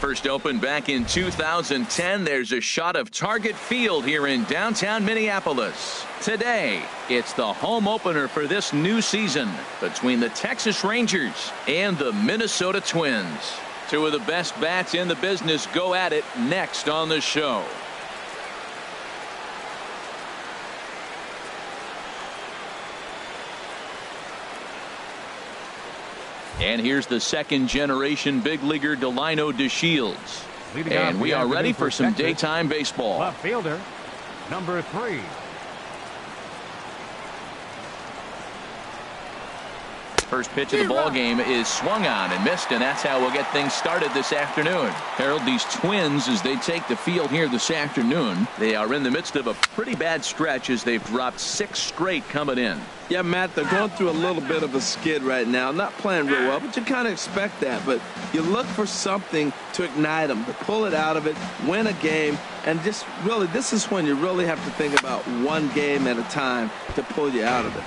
First opened back in 2010, there's a shot of Target Field here in downtown Minneapolis. Today, it's the home opener for this new season between the Texas Rangers and the Minnesota Twins. Two of the best bats in the business go at it next on the show. And here's the second-generation big leaguer Delino DeShields. And we are ready for some daytime baseball. Left fielder, number 3. First pitch of the ball game is swung on and missed, and that's how we'll get things started this afternoon. Harold, these Twins, as they take the field here this afternoon, they are in the midst of a pretty bad stretch as they've dropped 6 straight coming in. Yeah, Matt, they're going through a little bit of a skid right now. Not playing real well, but you kind of expect that. But you look for something to ignite them, to pull it out of it, win a game, and just really, this is when you really have to think about one game at a time to pull you out of it.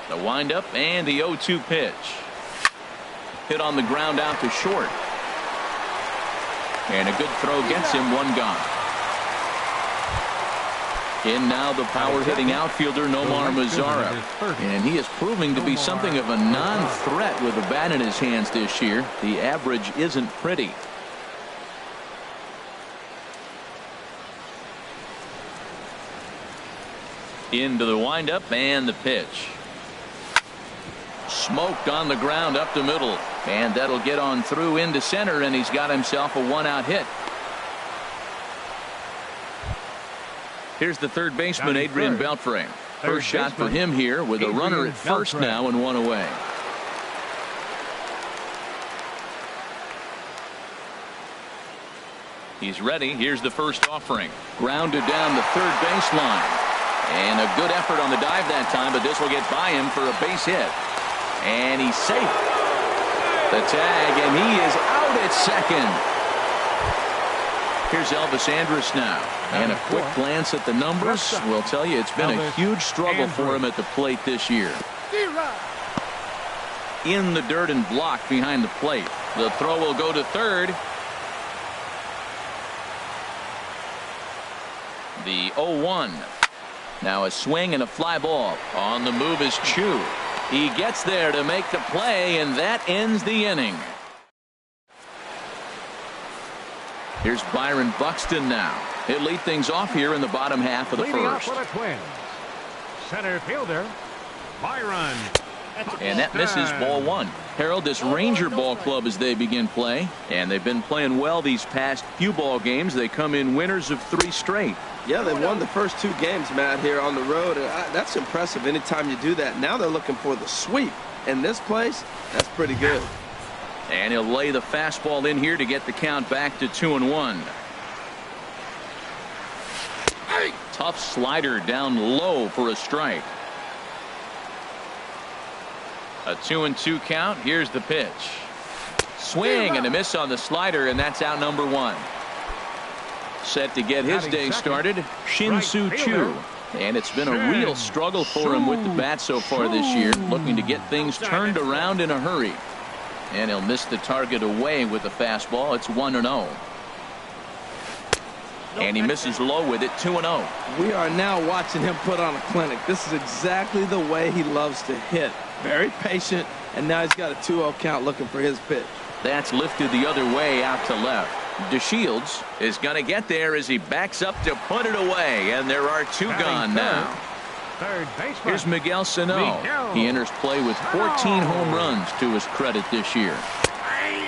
The windup and the 0-2 pitch. Hit on the ground out to short. And a good throw gets him one gone. In now the power hitting outfielder Nomar Mazara. And he is proving to be something of a non-threat with a bat in his hands this year. The average isn't pretty. Into the windup and the pitch. Smoked on the ground up the middle, and that'll get on through into center, and he's got himself a 1-out hit. Here's the third baseman, Adrian Beltre. First shot for him here with a runner at first now and 1 away. He's ready. Here's the first offering. Grounded down the third baseline, and a good effort on the dive that time, but this will get by him for a base hit. And he's safe. The tag, and he is out at second. Here's Elvis Andrus now. And a quick glance at the numbers will tell you it's been a huge struggle for him at the plate this year. In the dirt and blocked behind the plate. The throw will go to third. The 0-1. Now a swing and a fly ball. On the move is Chu. He gets there to make the play, and that ends the inning. Here's Byron Buxton now. He'll lead things off here in the bottom half of the first. For the Twins, center fielder Byron. And that misses ball 1. Harold, this Ranger ball club as they begin play, and they've been playing well these past few ball games. They come in winners of 3 straight. Yeah, they won the first 2 games, Matt, here on the road. That's impressive anytime you do that. Now they're looking for the sweep. In this place, that's pretty good. And he'll lay the fastball in here to get the count back to 2-1. Tough slider down low for a strike. A 2-2 count. Here's the pitch. Swing and a miss on the slider, and that's out number 1. Set to get his day started, Shin-Soo Choo. And it's been a real struggle for him with the bat so far this year, looking to get things turned around in a hurry. And he'll miss the target away with the fastball. It's 1-0. And he misses low with it, 2-0. We are now watching him put on a clinic. This is exactly the way he loves to hit. Very patient, and now he's got a 2-0 count looking for his pitch. That's lifted the other way out to left. DeShields is going to get there as he backs up to put it away, and there are 2 gone now. Here's Miguel Sano. He enters play with 14 home runs to his credit this year.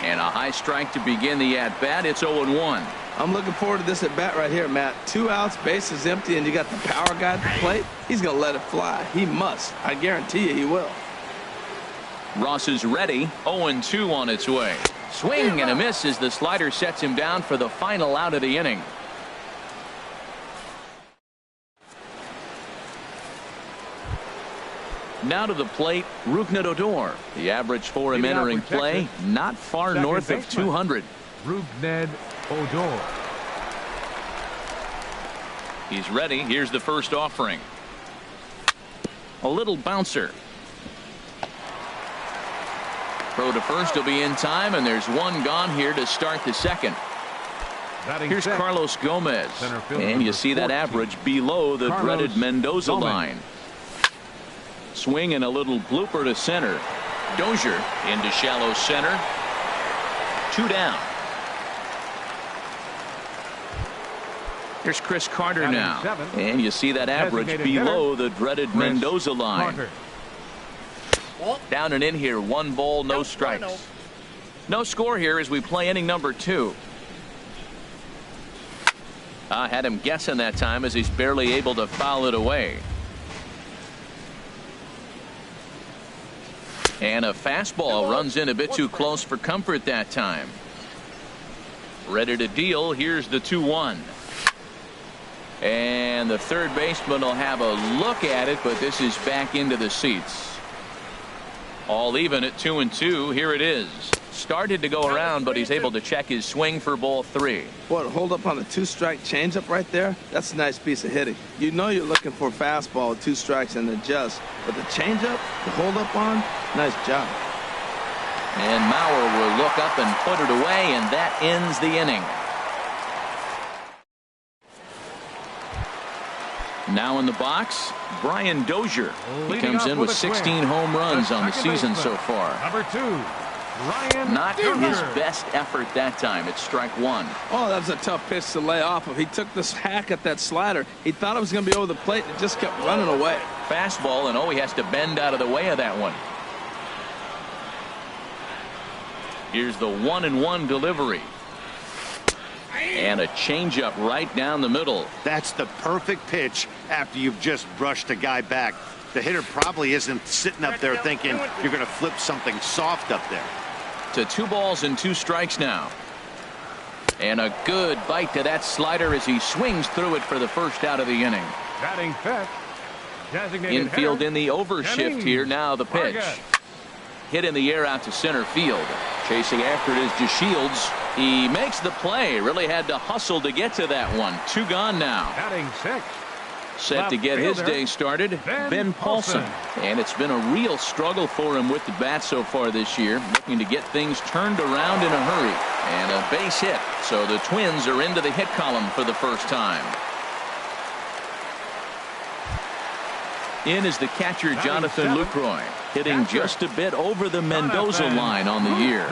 And a high strike to begin the at-bat. It's 0-1. I'm looking forward to this at-bat right here, Matt. 2 outs, bases empty, and you got the power guy at the plate. He's going to let it fly. He must. I guarantee you he will. Ross is ready. 0-2 on its way. Swing and a miss as the slider sets him down for the final out of the inning. Now to the plate, Rougned Odor. The average for him entering play, not far north of 200. Odor. He's ready. Here's the first offering. A little bouncer. Throw to first will be in time, and there's one gone here to start the second. Here's Carlos Gomez, and you see that average below the dreaded Mendoza line. Swing and a little blooper to center. Dozier into shallow center. 2 down. Here's Chris Carter now, and you see that average below the dreaded Mendoza line. Down and in here, 1 ball, no strikes. No score here as we play inning number 2. I had him guessing that time as he's barely able to foul it away. And a fastball runs in a bit too close for comfort that time. Ready to deal. Here's the 2-1. And the third baseman will have a look at it, but this is back into the seats. All even at 2-2. Here it is. Started to go around, but he's able to check his swing for ball 3. What, hold up on a 2-strike changeup right there? That's a nice piece of hitting. You know you're looking for a fastball with 2 strikes and adjust. But the changeup, the hold up on, nice job. And Mauer will look up and put it away, and that ends the inning. Now in the box, Brian Dozier. He comes in with 16 home runs on the season so far. Number 2, Ryan. Not his best effort that time. It's strike 1. Oh, that was a tough pitch to lay off of. He took this hack at that slider. He thought it was going to be over the plate. It just kept running away. Fastball, and he has to bend out of the way of that one. Here's the 1-1 delivery. And a changeup right down the middle. That's the perfect pitch after you've just brushed a guy back. The hitter probably isn't sitting up there thinking you're going to flip something soft up there. To 2 balls and 2 strikes now. And a good bite to that slider as he swings through it for the first out of the inning. Batting fifth. Designated Infield hitter, in the overshift here. Now the pitch. Hit in the air out to center field. Chasing after it is DeShields. He makes the play. Really had to hustle to get to that one. 2 gone now. Batting 6. Set to get his day started, Ben Paulson. And it's been a real struggle for him with the bat so far this year. Looking to get things turned around in a hurry. And a base hit. So the Twins are into the hit column for the first time. In is the catcher, Jonathan Lucroy. Hitting just a bit over the Mendoza line on the year.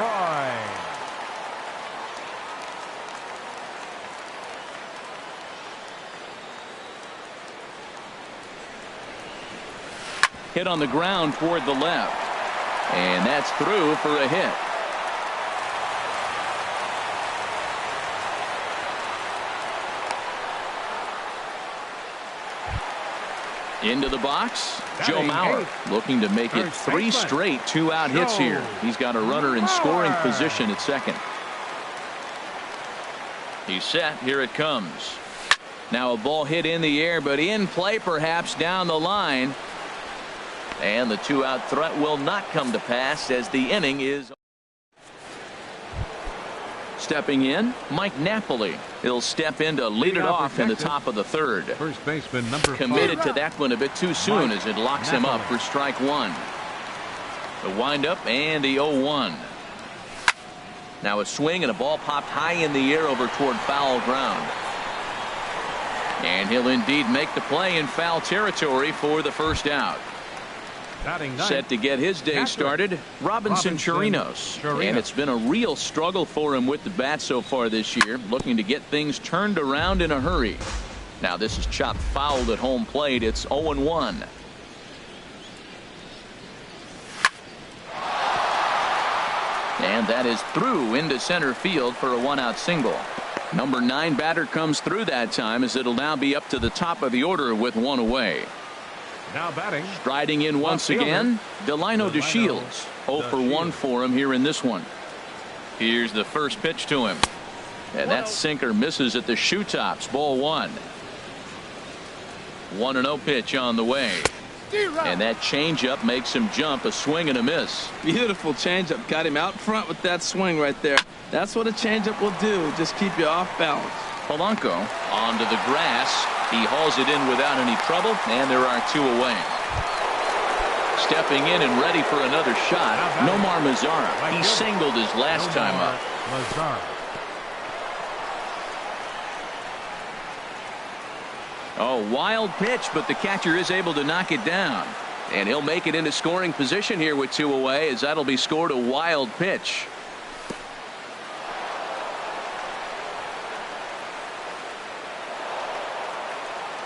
Hit on the ground toward the left. And that's through for a hit. Into the box, Joe Mauer looking to make it 3 straight 2-out hits here. He's got a runner in scoring position at second. He's set. Here it comes. Now a ball hit in the air, but in play perhaps down the line. And the 2-out threat will not come to pass as the inning is. Stepping in, Mike Napoli. He'll step in to lead it off in the top of the third. First baseman number 5. Committed to that one a bit too soon as it locks him up for strike 1. The windup and the 0-1. Now a swing and a ball popped high in the air over toward foul ground. And he'll indeed make the play in foul territory for the first out. Set to get his day started, Robinson Chirinos. And it's been a real struggle for him with the bat so far this year, looking to get things turned around in a hurry. Now this is chopped fouled at home plate. It's 0-1. And that is through into center field for a 1-out single. Number 9 batter comes through that time as it'll now be up to the top of the order with 1 away. Now batting. Striding in once again, Delino DeShields. 0 for 1 for him here in this one. Here's the first pitch to him. And that sinker misses at the shoe tops. Ball 1. 1-0 pitch on the way. And that changeup makes him jump. A swing and a miss. Beautiful changeup. Got him out front with that swing right there. That's what a changeup will do. Just keep you off balance. Polanco onto the grass. He hauls it in without any trouble, and there are 2 away. Stepping in and ready for another shot, Nomar Mazara. He singled his last time up. Oh, wild pitch, but the catcher is able to knock it down. And he'll make it into scoring position here with 2 away, as that'll be scored a wild pitch.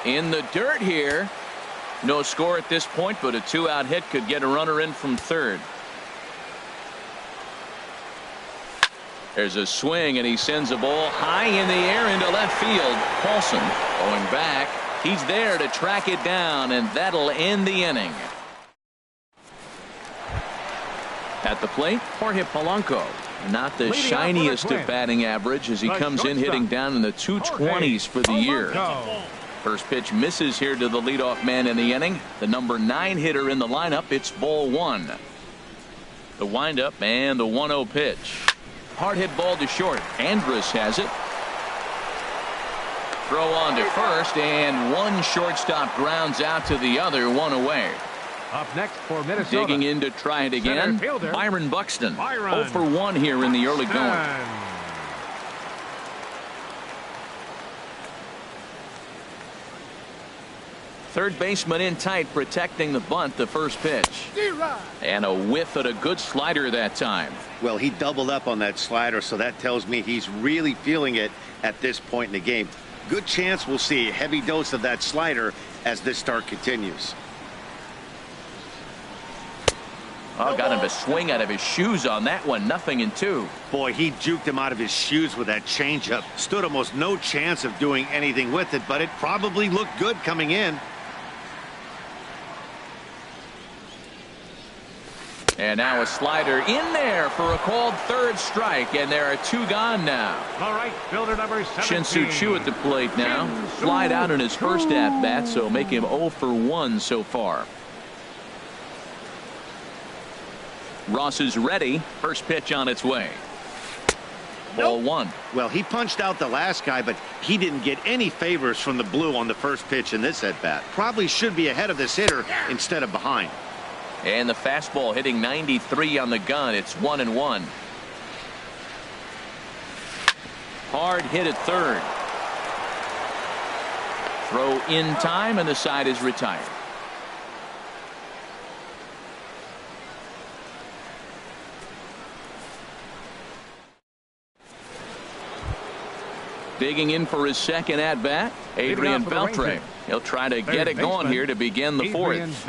In the dirt here. No score at this point, but a 2-out hit could get a runner in from third. There's a swing, and he sends a ball high in the air into left field. Paulson going back. He's there to track it down, and that'll end the inning. At the plate, Jorge Polanco. Not the shiniest of batting average as he comes in hitting down in the 220s for the year. First pitch misses here to the leadoff man in the inning. The number 9 hitter in the lineup. It's ball 1. The windup and the 1-0 pitch. Hard hit ball to short. Andrus has it. Throw on to first, and one shortstop grounds out to the other, 1 away. Up next for Minnesota. Digging in to try it again. Byron Buxton. 0 for 1 here in the early going. Third baseman in tight, protecting the bunt. The first pitch. And a whiff at a good slider that time. Well, he doubled up on that slider, so that tells me he's really feeling it at this point in the game. Good chance we'll see a heavy dose of that slider as this start continues. Oh, got him to swing out of his shoes on that one. 0-2. Boy, he juked him out of his shoes with that changeup. Stood almost no chance of doing anything with it, but it probably looked good coming in. And now a slider in there for a called third strike, and there are 2 gone now. All right, fielder number 17. Shin-Soo Choo at the plate now. Flied out in his first at-bat, so make him 0 for 1 so far. Ross is ready. First pitch on its way. Ball 1. Well, he punched out the last guy, but he didn't get any favors from the blue on the first pitch in this at-bat. Probably should be ahead of this hitter instead of behind. And the fastball hitting 93 on the gun. It's 1-1. Hard hit at third. Throw in time, and the side is retired. Digging in for his second at bat, Adrian Beltre. He'll try to get it going here to begin the fourth.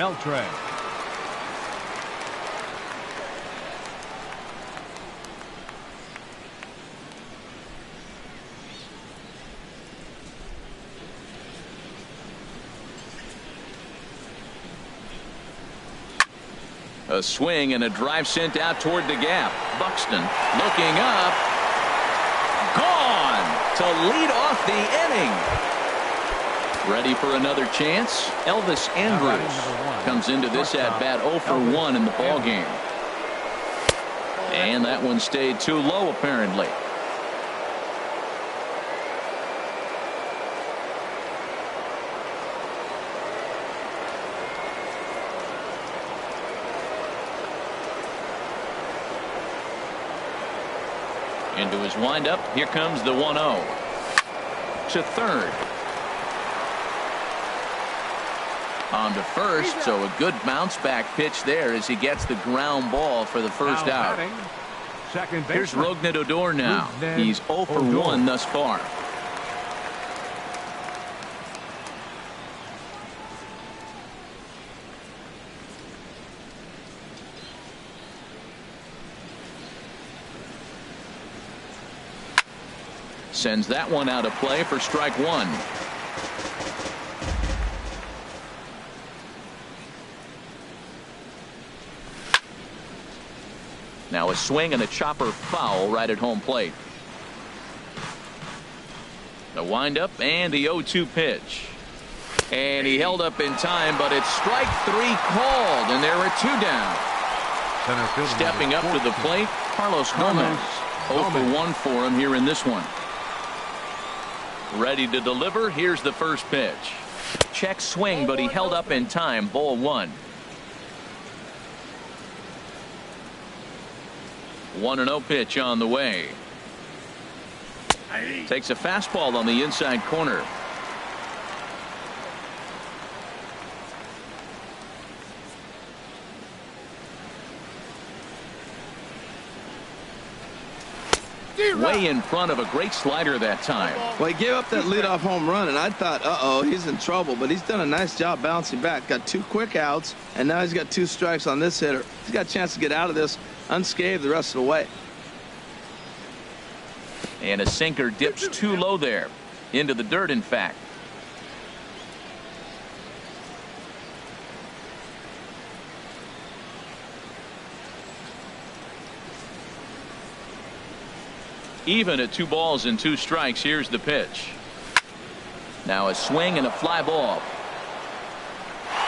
A swing and a drive sent out toward the gap. Buxton looking up. Gone to lead off the inning. Ready for another chance. Elvis Andrus comes into this at bat 0 for 1 in the ball game. And that one stayed too low apparently. Into his windup. Here comes the 1-0 to third. On to first, so a good bounce back pitch there as he gets the ground ball for the first out. Here's Rougned Odor now. He's 0 for 1 thus far. Sends that one out of play for strike 1. Now a swing and a chopper foul right at home plate. The windup and the 0-2 pitch. And he held up in time, but it's strike 3 called, and there are 2 down. Stepping up to the plate, Carlos Gomez. 0 for 1 for him here in this one. Ready to deliver. Here's the first pitch. Check swing, but he held up in time. Ball 1. 1-0 pitch on the way. Takes a fastball on the inside corner. Way in front of a great slider that time. Well, he gave up that leadoff home run, and I thought, uh-oh, he's in trouble. But he's done a nice job bouncing back. Got 2 quick outs, and now he's got 2 strikes on this hitter. He's got a chance to get out of this unscathed the rest of the way. And a sinker dips too low there. Into the dirt, in fact. Even at 2 balls and 2 strikes. Here's the pitch. Now a swing and a fly ball.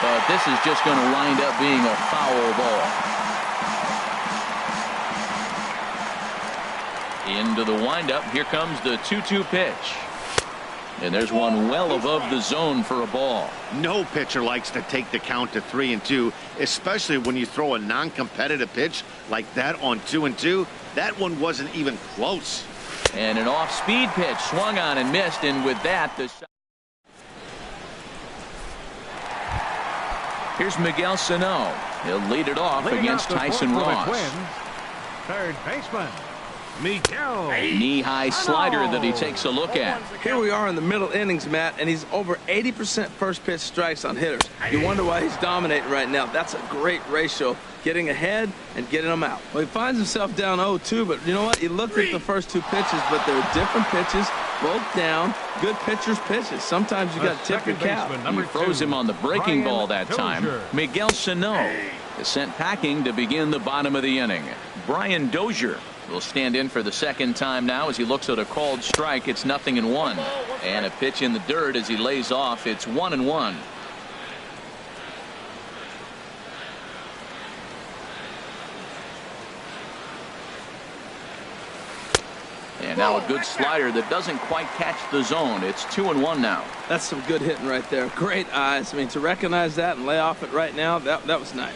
But this is just going to wind up being a foul ball. Into the windup. Here comes the 2-2 pitch. And there's one well above the zone for a ball. No pitcher likes to take the count to 3-2, especially when you throw a non-competitive pitch like that on 2-2. That one wasn't even close. And an off-speed pitch swung on and missed, and with that, the here's Miguel Sano. He'll lead it off against Tyson Ross. Third baseman, Miguel. A knee-high slider that he takes a look at. Here we are in the middle innings, Matt, and he's over 80% first pitch strikes on hitters. You wonder why he's dominating right now. That's a great ratio, getting ahead and getting them out. Well, he finds himself down 0-2, but you know what? He looked at the first 2 pitches, but they're different pitches, both down. Good pitchers' pitches. Sometimes you got to tip your cap. He froze him on the breaking ball that time. Miguel Sano is sent packing to begin the bottom of the inning. Brian Dozier will stand in for the second time now as he looks at a called strike. It's 0-1. And a pitch in the dirt as he lays off. It's 1-1. And now a good slider that doesn't quite catch the zone. It's 2-1 now. That's some good hitting right there. Great eyes. I mean, to recognize that and lay off it right now, that was nice.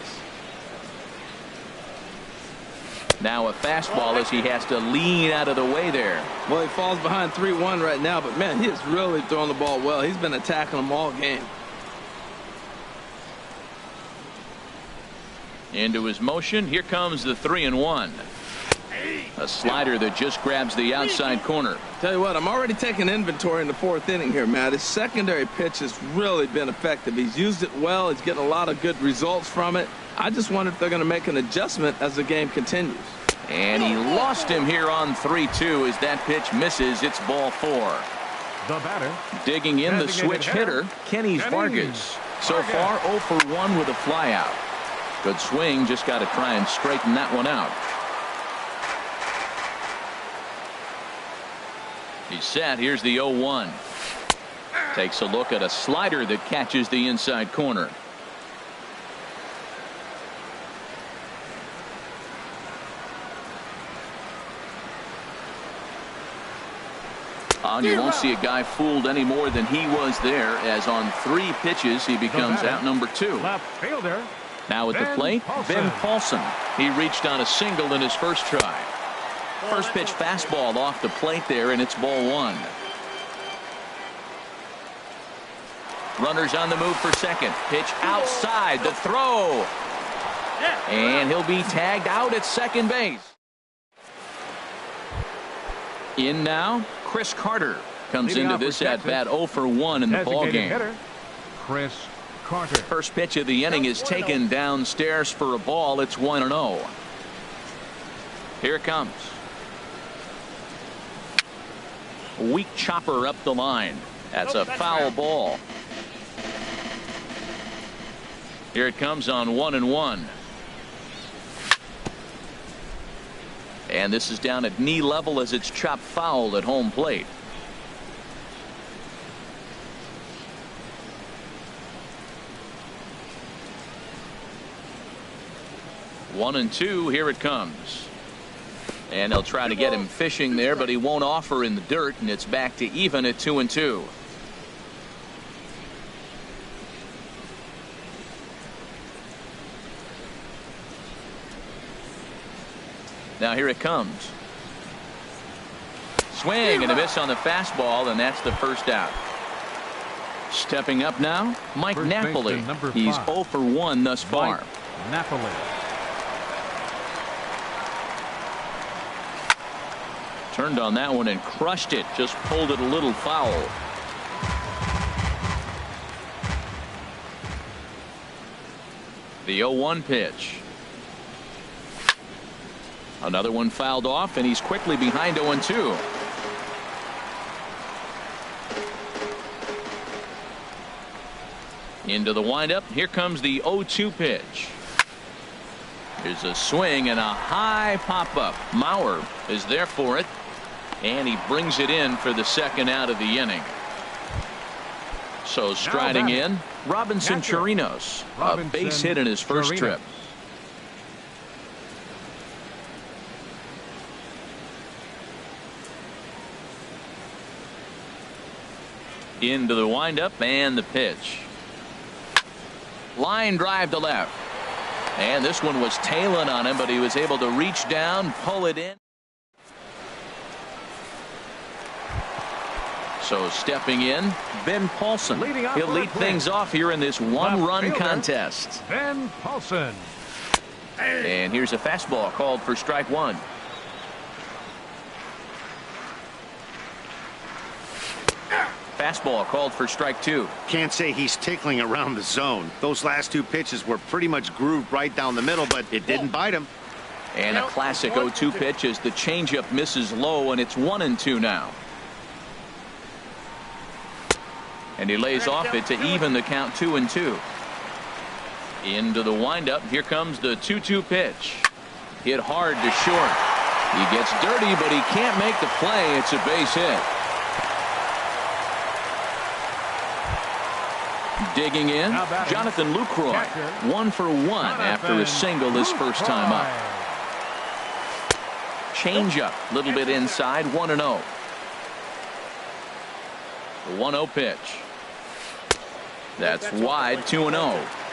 Now a fastball as he has to lean out of the way there. Well, he falls behind 3-1 right now, but man, he is really throwing the ball well. He's been attacking them all game. Into his motion. Here comes the 3-1. A slider that just grabs the outside corner. Tell you what, I'm already taking inventory in the 4th inning here, Matt. His secondary pitch has really been effective. He's used it well. He's getting a lot of good results from it. I just wonder if they're going to make an adjustment as the game continues. And he lost him here on 3-2 as that pitch misses. It's ball 4. The batter. Digging in the switch hitter, Kenny Vargas. So far 0 for 1 with a flyout. Good swing. Just got to try and straighten that one out. He's set. Here's the 0-1. Takes a look at a slider that catches the inside corner. You won't see a guy fooled any more than he was there, as on 3 pitches he becomes out number 2. Left fielder. Now at the plate, Ben Paulson. He reached on a single in his first try. First pitch fastball off the plate there, and it's ball 1. Runners on the move for second. Pitch outside. The throw. And he'll be tagged out at second base. In now, Chris Carter comes into this at bat 0 for 1 in the ball game. Chris Carter. First pitch of the inning is taken downstairs for a ball. It's 1-0. Here it comes. Weak chopper up the line. That's a foul ball. Here it comes on 1-1. And this is down at knee level as it's chopped foul at home plate. 1-2. Here it comes. And they'll try to get him fishing there, but he won't offer in the dirt, and it's back to even at 2-2. Now here it comes. Swing and a miss on the fastball, and that's the first out. Stepping up now, Mike Napoli. He's 0 for 1 thus far. Napoli. Turned on that one and crushed it. Just pulled it a little foul. The 0-1 pitch. Another one fouled off, and he's quickly behind 0-2. Into the windup. Here comes the 0-2 pitch. There's a swing and a high pop-up. Mauer is there for it, and he brings it in for the second out of the inning. So striding in, Robinson Chirinos, a base hit in his first trip. Into the windup and the pitch. Line drive to left. And this one was tailing on him, but he was able to reach down, pull it in. So stepping in, Ben Paulson. He'll lead things off here in this one-run contest. Ben Paulson. And here's a fastball called for strike one. Fastball called for strike two. Can't say he's tickling around the zone. Those last two pitches were pretty much grooved right down the middle, but it didn't bite him. And a classic 0-2 pitch as the changeup misses low, and it's 1-2 now. And he lays off it to even the count 2-2. Into the windup. Here comes the 2-2 pitch. Hit hard to short. He gets dirty, but he can't make the play. It's a base hit. Digging in, Jonathan Lucroy, 1 for 1 after a single his first time up. Changeup, a little bit inside, 1-0. The 1-0 pitch. That's wide, 2-0.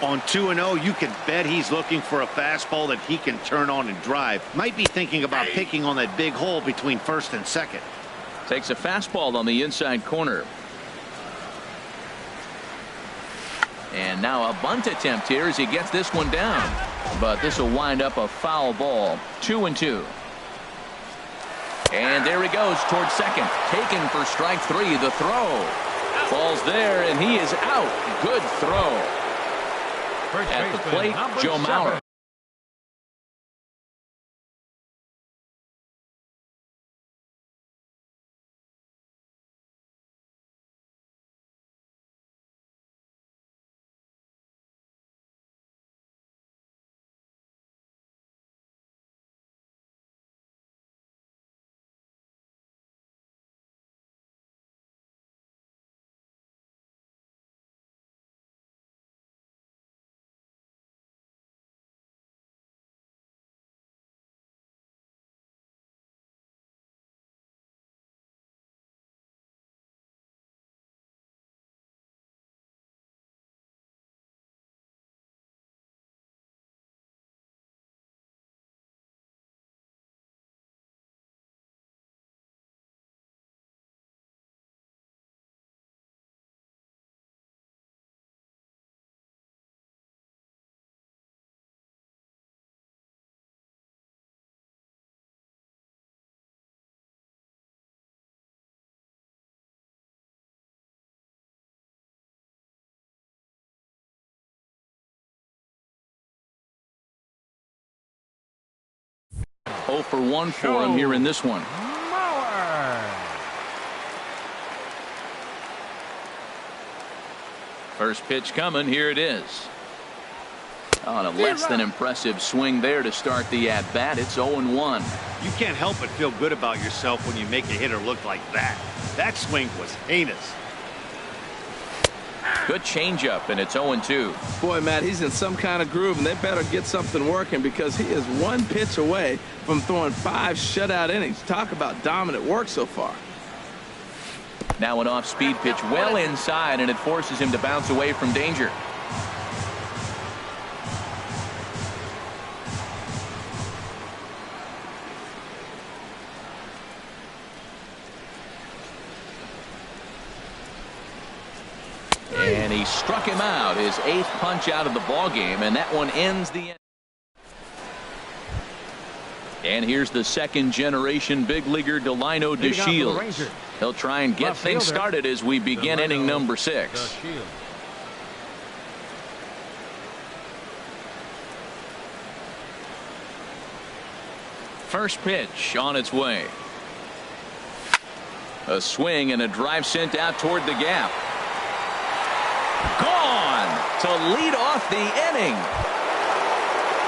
On 2-0, you can bet he's looking for a fastball that he can turn on and drive. Might be thinking about picking on that big hole between first and second. Takes a fastball on the inside corner. And now a bunt attempt here as he gets this one down. But this will wind up a foul ball. 2-2. And there he goes towards second. Taken for strike three. The throw. Falls there, and he is out. Good throw. At the plate, Joe Mauer. Oh for 1 for him here in this one. First pitch coming. Here it is. On a less than impressive swing there to start the at-bat. It's 0-1. You can't help but feel good about yourself when you make a hitter look like that. That swing was heinous. Good changeup, and it's 0-2. Boy, Matt, he's in some kind of groove, and they better get something working because he is one pitch away from throwing 5 shutout innings. Talk about dominant work so far. Now an off-speed pitch well inside, and it forces him to bounce away from danger. And he struck him out, his 8th punch out of the ball game, and that one ends the end. And here's the second-generation big leaguer Delino DeShields. He'll try and get things started as we begin inning number 6. First pitch on its way. A swing and a drive sent out toward the gap. Gone to lead off the inning.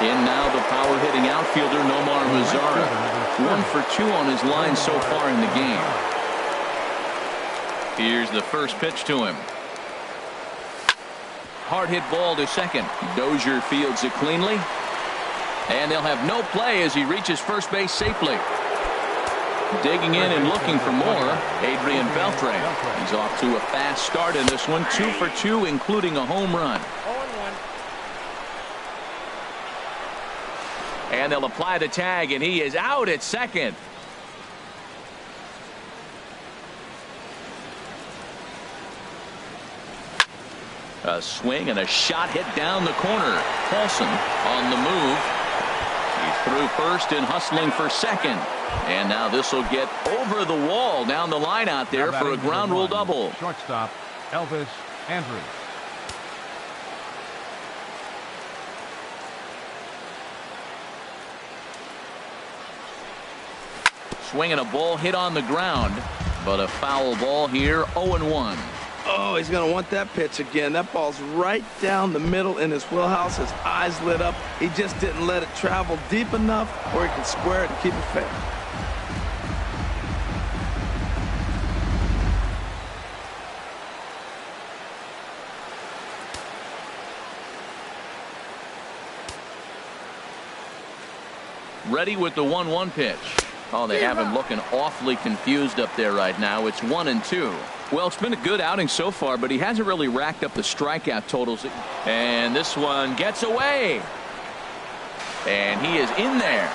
In now the power-hitting outfielder Nomar Mazara. 1 for 2 on his line so far in the game. Here's the first pitch to him. Hard hit ball to second. Dozier fields it cleanly. And they'll have no play as he reaches first base safely. Digging in and looking for more, Adrian Beltre. He's off to a fast start in this one. 2 for 2, including a home run. And they'll apply the tag, and he is out at second. A swing and a shot hit down the corner. Paulson on the move. He threw first and hustling for second. And now this will get over the wall down the line out there for a ground rule double. Shortstop Elvis Andrews. Swinging a ball hit on the ground, but a foul ball here. 0-1. Oh, he's going to want that pitch again. That ball's right down the middle in his wheelhouse. His eyes lit up. He just didn't let it travel deep enough where he can square it and keep it fair. Ready with the 1-1 pitch. Oh, they have him looking awfully confused up there right now. It's 1-2. Well, it's been a good outing so far, but he hasn't really racked up the strikeout totals. And this one gets away. And he is in there.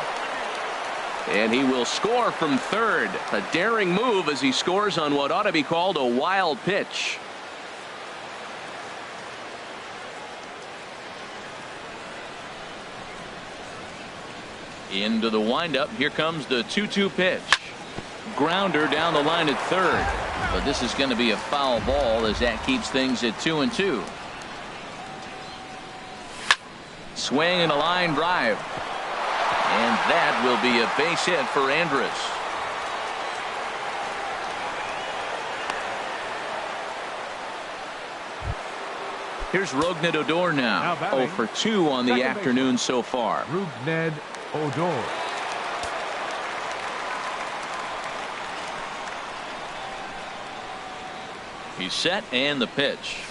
And he will score from third. A daring move as he scores on what ought to be called a wild pitch. Into the windup. Here comes the 2-2 pitch. Grounder down the line at third. But this is going to be a foul ball as that keeps things at 2-2. Swing and a line drive. And that will be a base hit for Andrus. Here's Rougned Odor now. 0 for 2 on the afternoon so far. Rougned Odor. He's set, and the pitch.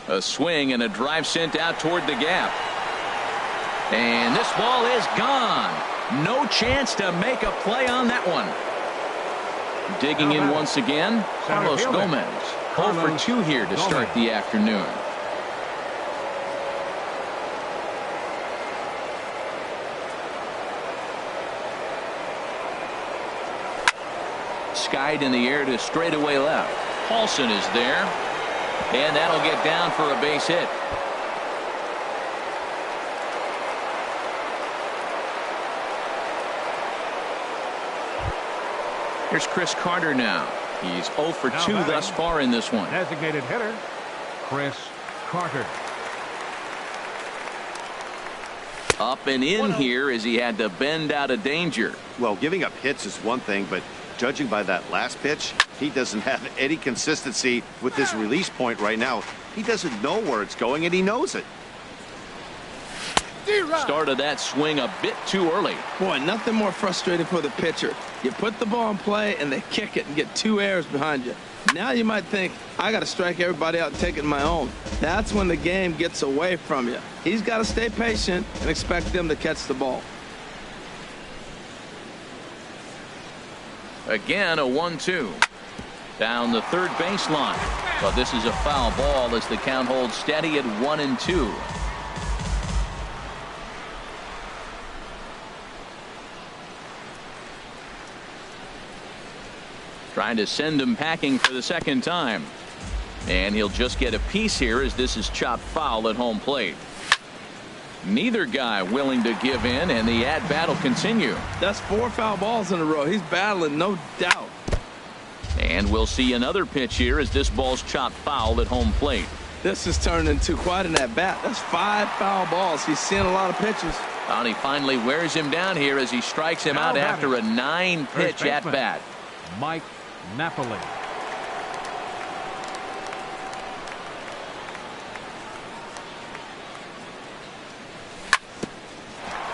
A swing and a drive sent out toward the gap. And this ball is gone. No chance to make a play on that one. Digging in once again, Carlos Gomez. 0 for 2 here to start the afternoon. Skied in the air to straightaway left. Paulson is there, and that'll get down for a base hit. Here's Chris Carter now. He's 0 for 2 thus far in this one. Designated hitter, Chris Carter. Up and in here as he had to bend out of danger. Well, giving up hits is one thing, but judging by that last pitch, he doesn't have any consistency with this release point right now. He doesn't know where it's going, and he knows it. Started that swing a bit too early. Boy, nothing more frustrating for the pitcher. You put the ball in play and they kick it and get 2 errors behind you. Now you might think, I got to strike everybody out and take it my own. That's when the game gets away from you. He's got to stay patient and expect them to catch the ball. Again, a 1-2. Down the third baseline. But this is a foul ball as the count holds steady at 1-2. Trying to send him packing for the second time. And he'll just get a piece here as this is chopped foul at home plate. Neither guy willing to give in, and the at-bat will continue. That's 4 foul balls in a row. He's battling, no doubt. And we'll see another pitch here as this ball's chopped foul at home plate. This has turned into quite an at-bat. That's 5 foul balls. He's seeing a lot of pitches. And he finally wears him down here as he strikes him out after a 9-pitch at-bat. Mike Napoli.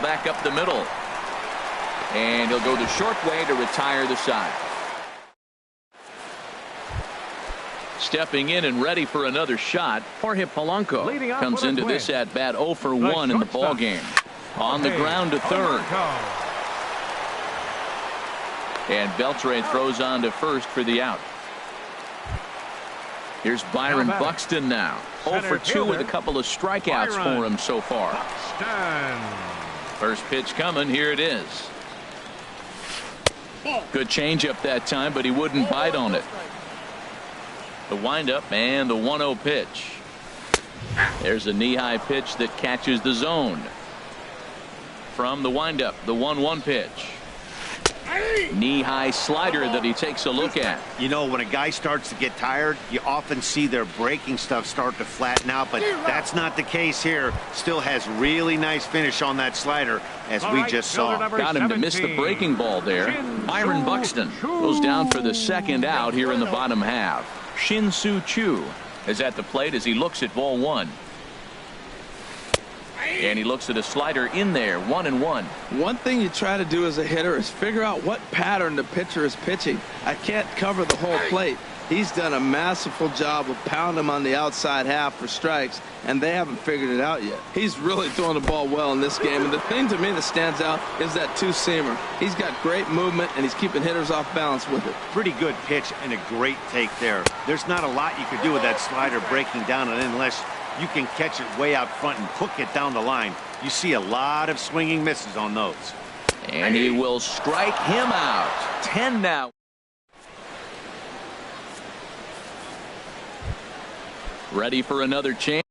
Back up the middle. And he'll go the short way to retire the side. Stepping in and ready for another shot, Jorge Polanco comes into this at-bat 0 for 1 in the ball game. On the ground to third. And Beltre throws on to first for the out. Here's Byron Buxton now. 0 for 2 with a couple of strikeouts for him so far. First pitch coming. Here it is. Good changeup that time, but he wouldn't bite on it. The windup and the 1-0 pitch. There's a knee-high pitch that catches the zone. From the windup, the 1-1 pitch. Knee-high slider that he takes a look at. You know, when a guy starts to get tired, you often see their breaking stuff start to flatten out, but that's not the case here. Still has really nice finish on that slider, as we just saw. Got him to miss the breaking ball there. Byron Buxton goes down for the second out here in the bottom half. Shin-Soo Choo is at the plate as he looks at ball 1. And he looks at a slider in there, 1-1. One thing you try to do as a hitter is figure out what pattern the pitcher is pitching. I can't cover the whole plate. He's done a masterful job of pounding him on the outside half for strikes, and they haven't figured it out yet. He's really throwing the ball well in this game, and the thing to me that stands out is that two-seamer. He's got great movement, and he's keeping hitters off balance with it. Pretty good pitch and a great take there. There's not a lot you could do with that slider breaking down, and unless you can catch it way out front and hook it down the line, you see a lot of swinging misses on those. And he will strike him out. 10 now. Ready for another chance.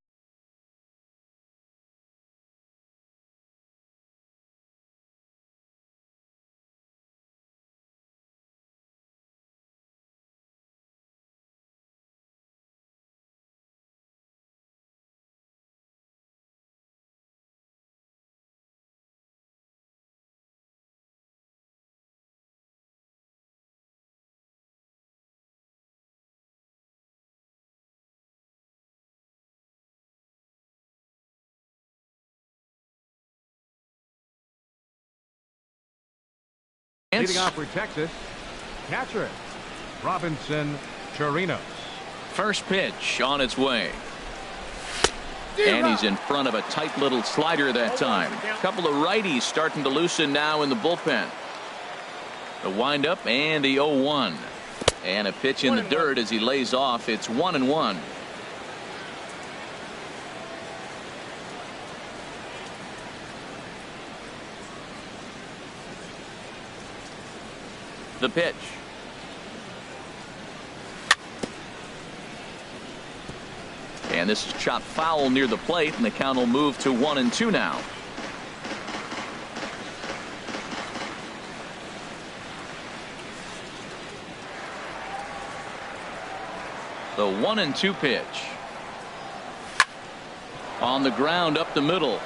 Leading off for Texas, catcher Robinson Chirinos. First pitch on its way. And he's in front of a tight little slider that time. A couple of righties starting to loosen now in the bullpen. The windup and the 0-1. And a pitch in the dirt as he lays off. It's 1-1. The pitch. And this is chopped foul near the plate, and the count will move to 1-2 now. The 1-2 pitch. On the ground up the middle.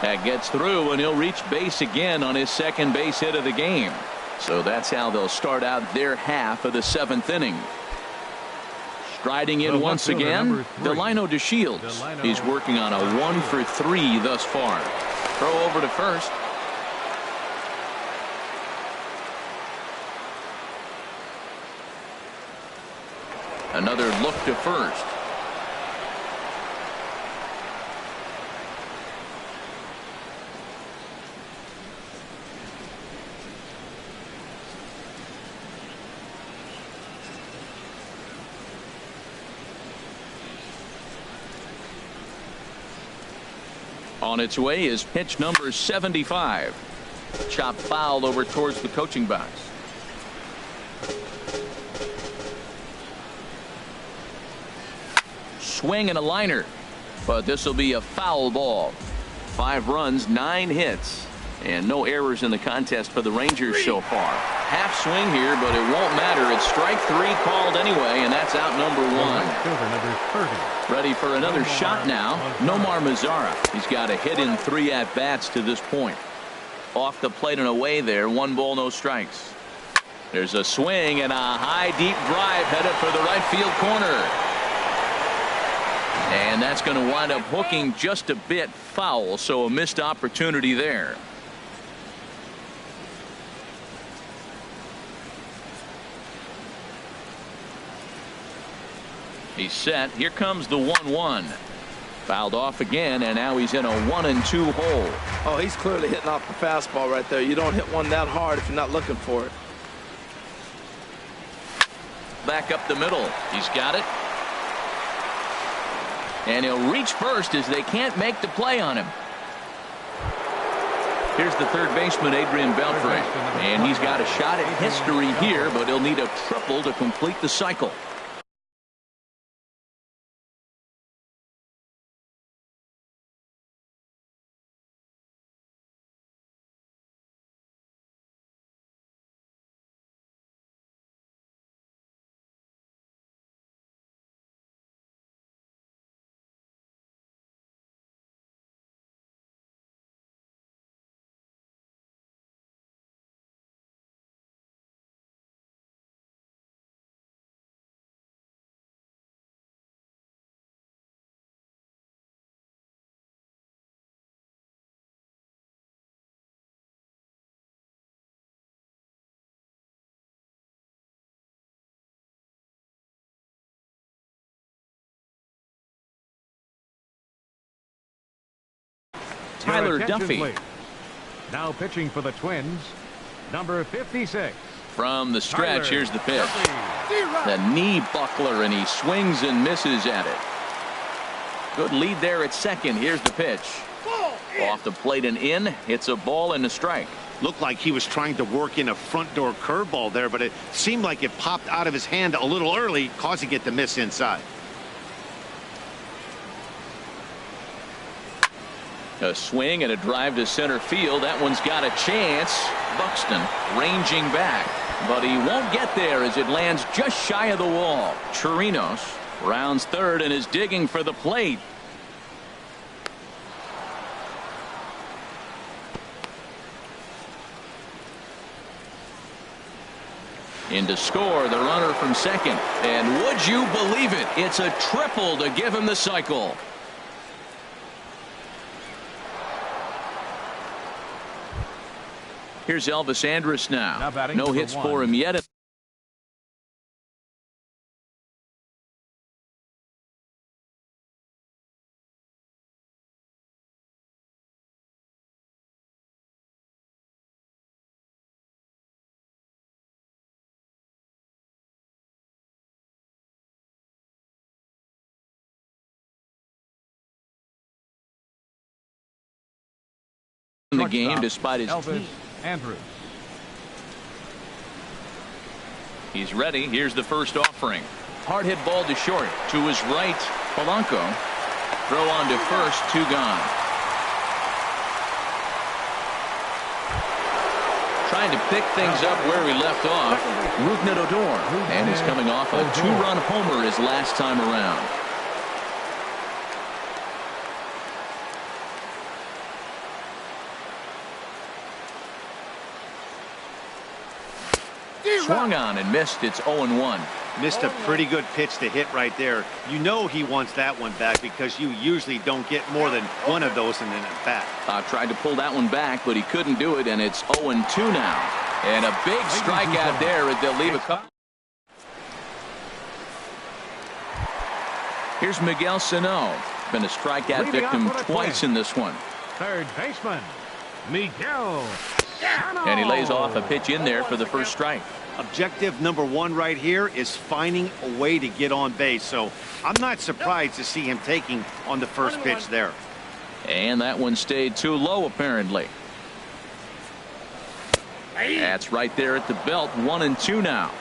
That gets through, and he'll reach base again on his second base hit of the game. So that's how they'll start out their half of the 7th inning. Striding in once again, Delino DeShields. He's working on a 1 for 3 thus far. Throw over to first. Another look to first. On its way is pitch number 75. Chopped foul over towards the coaching box. Swing and a liner, but this will be a foul ball. 5 runs, 9 hits, and no errors in the contest for the Rangers so far. Half swing here, but it won't matter. It's strike 3 called anyway, and that's out number 1. Ready for another shot now. Nomar Mazara. He's got a hit in 3 at-bats to this point. Off the plate and away there. 1 ball, no strikes. There's a swing and a high, deep drive headed for the right field corner. And that's going to wind up hooking just a bit foul, so a missed opportunity there. He's set. Here comes the 1-1. Fouled off again, and now he's in a 1-2 hole. Oh, he's clearly hitting off the fastball right there. You don't hit one that hard if you're not looking for it. Back up the middle. He's got it. And he'll reach first as they can't make the play on him. Here's the third baseman, Adrian Beltre. And he's got a shot at history here, but he'll need a triple to complete the cycle. Tyler Duffy. Please. Now pitching for the Twins, number 56. From the stretch, Tyler here's the pitch. Duffy. The knee buckler, and he swings and misses at it. Good lead there at second. Here's the pitch. Off the plate and in. It's a ball and a strike. Looked like he was trying to work in a front door curveball there, but it seemed like it popped out of his hand a little early, causing it to miss inside. A swing and a drive to center field. That one's got a chance. Buxton ranging back, but he won't get there as it lands just shy of the wall. Chirinos rounds third and is digging for the plate. In to score the runner from second. And would you believe it? It's a triple to give him the cycle. Here's Elvis Andrus now. No hits for him yet. In the game despite his Elvis Andrus. He's ready. Here's the first offering. Hard hit ball to short. To his right, Polanco. Throw on to first. 2 gone. Trying to pick things up where we left off. Rougned Odor. And he's coming off a 2-run homer his last time around. Swung on and missed. It's 0-1. Missed a pretty good pitch to hit right there. You know he wants that one back because you usually don't get more than one of those in an at-bat. Tried to pull that one back, but he couldn't do it, and it's 0-2 now. And a big strikeout there as they'll leave a couple. Here's Miguel Sano. Been a strikeout victim twice in this one. Third baseman, Miguel Sano. And he lays off a pitch in there for the first strike. Objective number one right here is finding a way to get on base. So I'm not surprised to see him taking on the first pitch there. And that one stayed too low, apparently. That's right there at the belt. 1-2 now.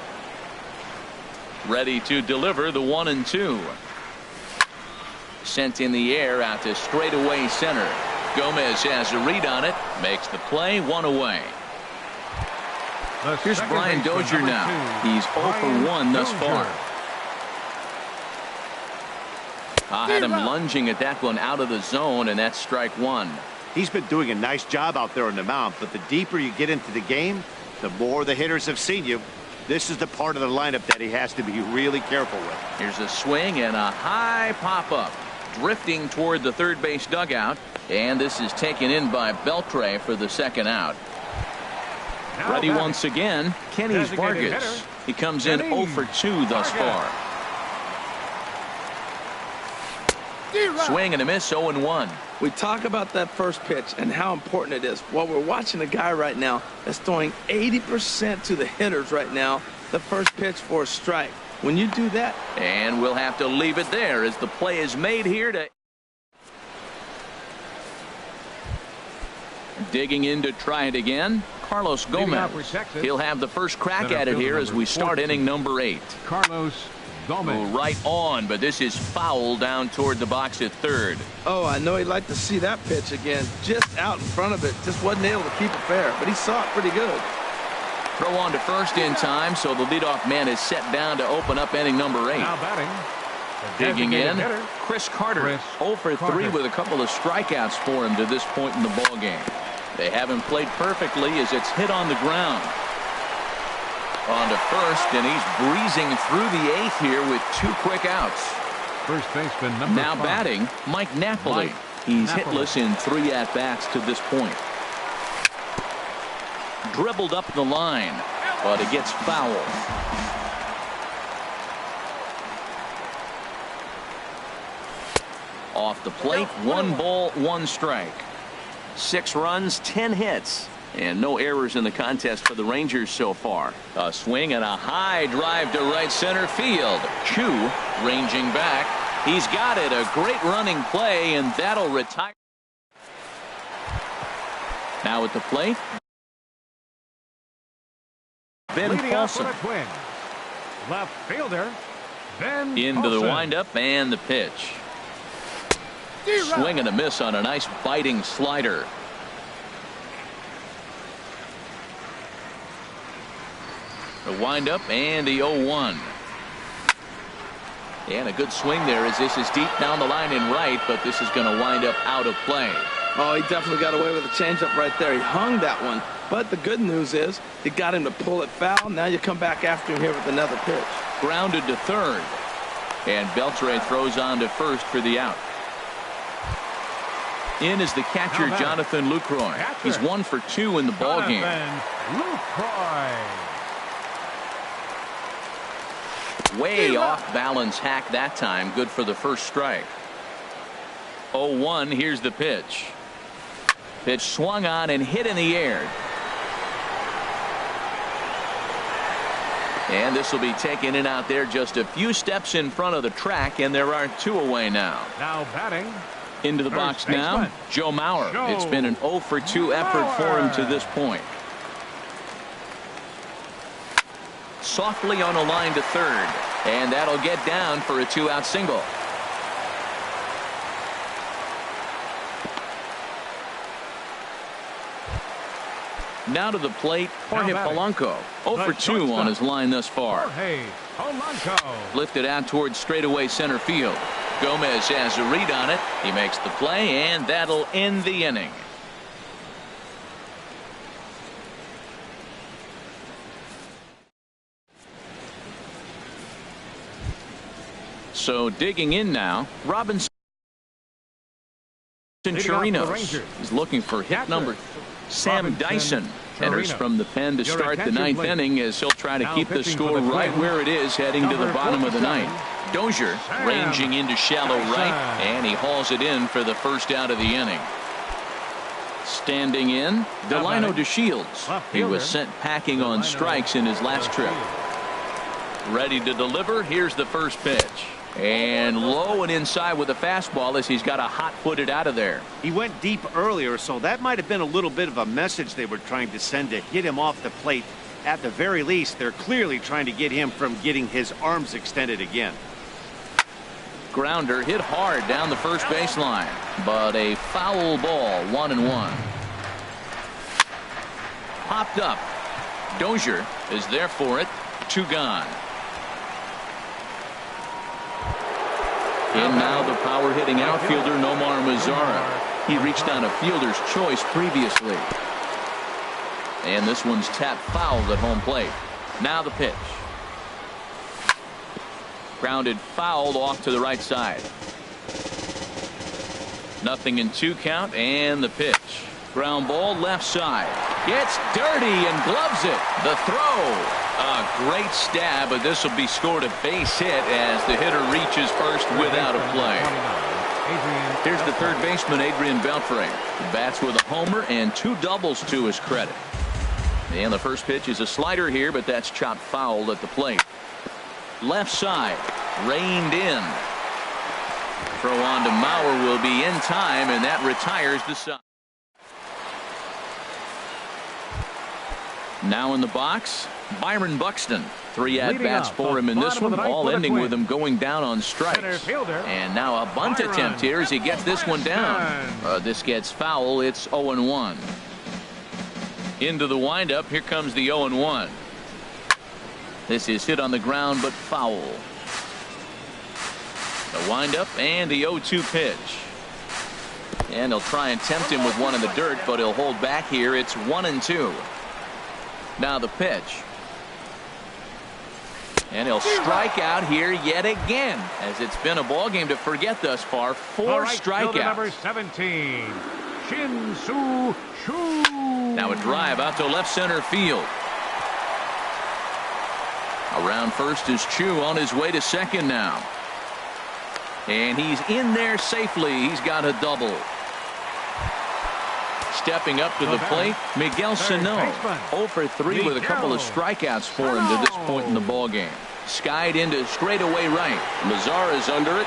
Ready to deliver the 1-2. Sent in the air out to straightaway center. Gomez has a read on it. Makes the play. 1 away. Here's Brian Dozier now. He's 0 for 1 thus far. Had him lunging at that one out of the zone, and that's strike 1. He's been doing a nice job out there on the mound, but the deeper you get into the game, the more the hitters have seen you. This is the part of the lineup that he has to be really careful with. Here's a swing and a high pop-up. Drifting toward the third base dugout, and this is taken in by Beltre for the second out. Ready once again, Kenny Vargas. He comes in 0 for 2 thus far. Swing and a miss, 0-1. We talk about that first pitch and how important it is. Well, we're watching a guy right now that's throwing 80% to the hitters right now. The first pitch for a strike. When you do that. And we'll have to leave it there as the play is made here to. Digging in to try it again. Carlos Gomez. He'll have the first crack at it here as we start inning number 8. Carlos Gomez. Right on, but this is foul down toward the box at third. Oh, I know he'd like to see that pitch again. Just out in front of it. Just wasn't able to keep it fair, but he saw it pretty good. Throw on to first in time, so the leadoff man is set down to open up inning number 8. Now batting. Digging in, Chris Carter. 0 for 3 with a couple of strikeouts for him to this point in the ball game. They haven't played perfectly as it's hit on the ground. On to first, and he's breezing through the 8th here with 2 quick outs. First baseman number now 5. batting, Mike Napoli. He's hitless in 3 at-bats to this point. Dribbled up the line, but it gets foul. Off the plate, 1 ball, 1 strike. 6 runs, 10 hits, and no errors in the contest for the Rangers so far. A swing and a high drive to right center field. Chu ranging back. He's got it. A great running play, and that'll retire. Now at the plate, Ben Paulson. Left fielder, Ben Into the Paulson. windup and the pitch. Swing and a miss on a nice biting slider. The windup and the 0-1. And a good swing there as this is deep down the line in right, but this is going to wind up out of play. Oh, he definitely got away with a changeup right there. He hung that one. But the good news is he got him to pull it foul. Now you come back after him here with another pitch. Grounded to third. And Beltre throws on to first for the out. In is the catcher, Jonathan Lucroy. He's 1 for 2 in the ballgame. Way off balance hack that time. Good for the first strike. 0-1. Here's the pitch. Pitch swung on and hit in the air. And this will be taken in out there just a few steps in front of the track, and there are 2 away now. Now batting. Into the box now, Joe Mauer. It's been an 0 for 2 effort for him to this point. Softly on a line to third, and that'll get down for a 2-out single. Now to the plate, Jorge Polanco. 0 for 2 on his line thus far. Lifted out towards straightaway center field. Gomez has a read on it. He makes the play, and that'll end the inning. So digging in now, Robinson Chirinos is looking for hit number. Sam Dyson enters from the pen to start the ninth inning as he'll try to keep the score right where it is heading to the bottom of the ninth. Dozier ranging into shallow right, and he hauls it in for the first out of the inning. Standing in, Delino DeShields. He was sent packing on strikes in his last trip. Ready to deliver. Here's the first pitch. And low and inside with a fastball as he's got a hot-footed out of there. He went deep earlier, so that might have been a little bit of a message they were trying to send to hit him off the plate. At the very least, they're clearly trying to get him from getting his arms extended again. Grounder hit hard down the first baseline, but a foul ball, 1-1. Popped up. Dozier is there for it. 2 gone. And now the power-hitting outfielder Nomar Mazara. He reached on a fielder's choice previously. And this one's tapped foul at home plate. Now the pitch. Grounded foul off to the right side. 0-2 count, and the pitch. Ground ball left side. Gets dirty and gloves it. The throw. A great stab, but this will be scored a base hit as the hitter reaches first without a play. Here's the third baseman, Adrian Beltre. He bats with a homer and 2 doubles to his credit. And the first pitch is a slider here, but that's chopped foul at the plate. Left side, reined in. Throw on to Mauer will be in time, and that retires the side. Now in the box, Byron Buxton. 3 at-bats for him in this one, all ending with him going down on strikes. And now a bunt attempt here as he gets this one down. This gets foul. It's 0-1. Into the windup. Here comes the 0-1. This is hit on the ground, but foul. The windup and the 0-2 pitch. And he'll try and tempt him with one in the dirt, but he'll hold back here. It's 1-2. Now the pitch. And he'll strike out here yet again, as it's been a ball game to forget thus far. 4 strikeouts. Number 17, Shin-Soo Choo. Now a drive out to left center field. Around first is Choo on his way to second now. And he's in there safely. He's got a double. Stepping up to the plate, Miguel Sano. 0 for 3 with a couple of strikeouts for him to this point in the ball game. Skied into straightaway right. Mazara's under it.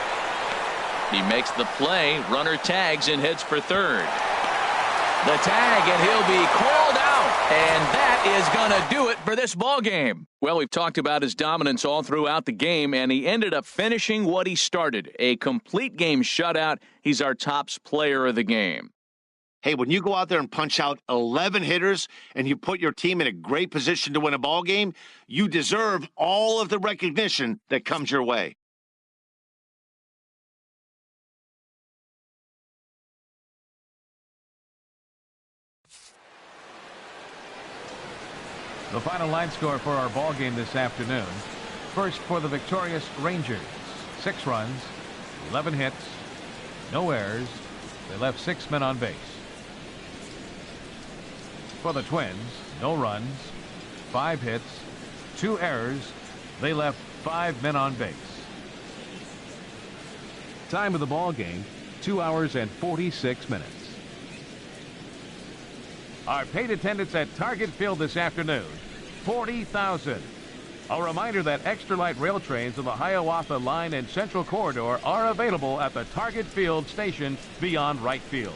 He makes the play. Runner tags and heads for third. The tag, and he'll be called out. And that is going to do it for this ball game. Well, we've talked about his dominance all throughout the game, and he ended up finishing what he started. A complete game shutout. He's our tops player of the game. Hey, when you go out there and punch out 11 hitters and you put your team in a great position to win a ball game, you deserve all of the recognition that comes your way. The final line score for our ball game this afternoon. First for the victorious Rangers. 6 runs, 11 hits, no errors. They left 6 men on base. For the Twins, no runs, 5 hits, 2 errors. They left 5 men on base. Time of the ball game, 2 hours and 46 minutes. Our paid attendance at Target Field this afternoon, 40,000. A reminder that extra light rail trains on the Hiawatha Line and Central Corridor are available at the Target Field station beyond right field.